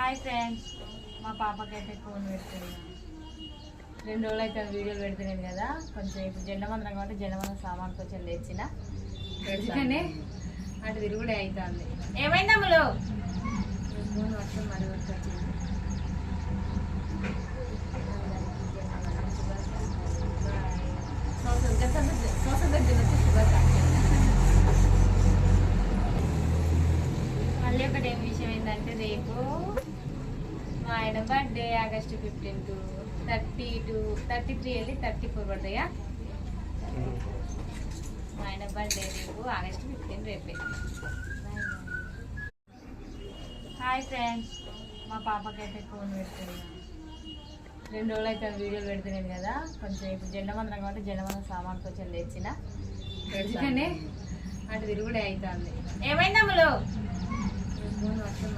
Hi friends, మా పాపకైతే phone పెడుతున్నాను. 2 రోజులు అయితే వీడియోలు పెడుతున్నాను కదా. కొంచెం ఇప్పుడు జెండమందరం కాబట్టి జెండమందరం సామాన్ కొంచెం తెచ్చిన పెడుతూనే అటు తిరుగుడే అవుతుంది. ఏమైంది అమ్ములు? ఫోన్ వర్షం మరి వచ్చింది. మళ్ళీ ఒకటి ఏం విషయం ఏంటంటే, రేపు మా ఆయన బర్త్డే ఆగస్టు 15 టు 30 టు 33 వెళ్ళి 34 పడతాయా. మా ఆయన బర్త్డే రేపు ఆగస్టు 15 రేపే. హాయ్ ఫ్రెండ్స్, మా పాపకైతే ఫోన్ పెడుతున్నాను. 2 రోజులు అయితే వీడియోలు పెడుతున్నాను కదా. కొంచెం ఇప్పుడు జెండమందరం కాబట్టి జెండమందరం సామాన్ కొంచెం తెచ్చిన పెడుతూనే అటు తిరుగుడే అవుతుంది. ఏమైంది అమ్ములు? ఫోన్ వర్షం